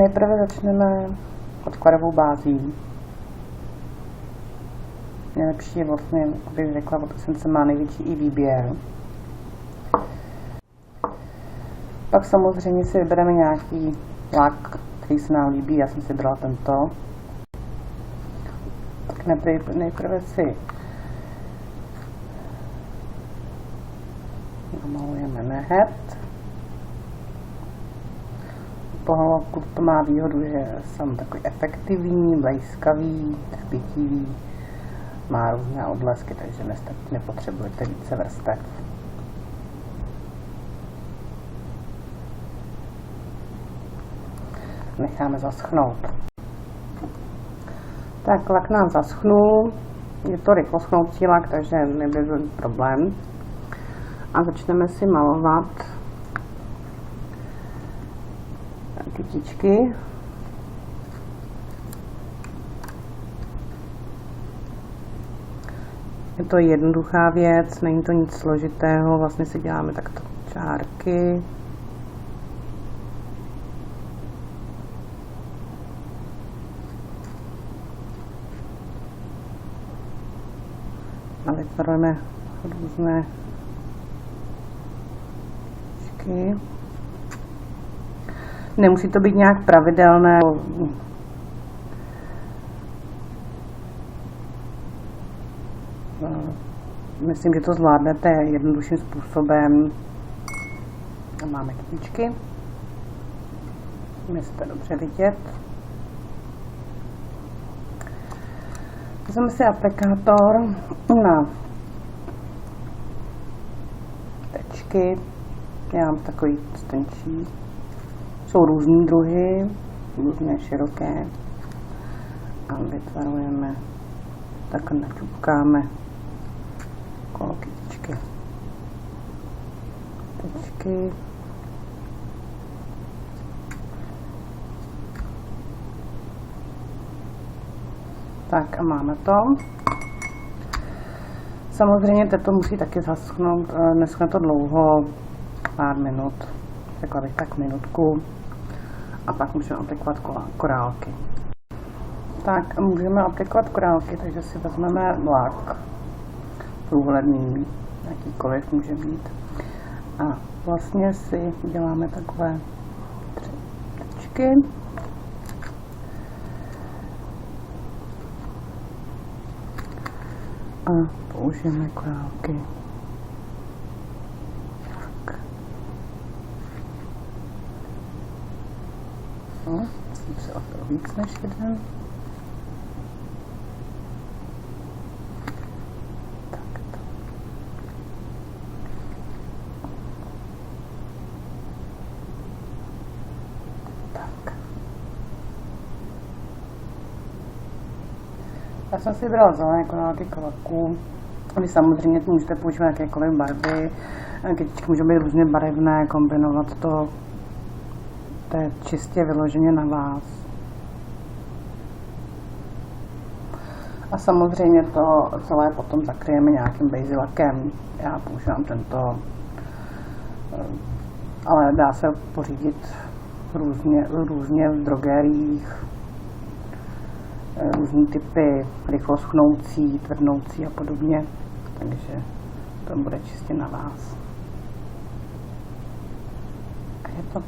nejprve začneme podkladovou bází. Nejlepší je vlastně, abych řekla, od Essence má největší i výběr. Pak samozřejmě si vybereme nějaký lak, který se nám líbí. Já jsem si vybrala tento. Tak nejprve si namalujeme nehet. Pohlavku to má výhodu, že jsem takový efektivní, blejskavý, chpitivý, má různé odlesky, takže nepotřebujete více vrstev. Necháme zaschnout. Tak lak nám zaschnul, je to rychloschnoucí lak, takže nebyl problém. A začneme si malovat kytičky. Je to jednoduchá věc, není to nic složitého, vlastně si děláme takto čárky. A vytvarujeme různé čky. Nemusí to být nějak pravidelné. Myslím, že to zvládnete jednodušším způsobem. A máme kytičky. Musíte dobře vidět. Vezmeme si aplikátor na tečky. Já mám takový tenčí. Jsou různý druhy, různé široké. A vytvarujeme, tak naťupkáme okolo kytičky. Tečky. Tak a máme to. Samozřejmě to musí taky zaschnout, neschne to dlouho, pár minut, řekla bych tak minutku. A pak můžeme aplikovat korálky. Tak můžeme aplikovat korálky, takže si vezmeme lak průhledný, jakýkoliv může být. A vlastně si děláme takové 3 tečky. A použijeme korálky. Tak. No, jsem si opět víc než jeden. Tak. Tak. Já jsem si vybral zelené korálky klavků. Vy samozřejmě můžete používat jakékoliv barvy. Kytičky můžou být různě barevné, kombinovat to. To je čistě vyloženě na vás. A samozřejmě to celé potom zakryjeme nějakým base lakem. Já používám tento, ale dá se pořídit různě v drogériích. Různý typy, rychloschnoucí, tvrdnoucí a podobně. Takže to bude čistě na vás. A je to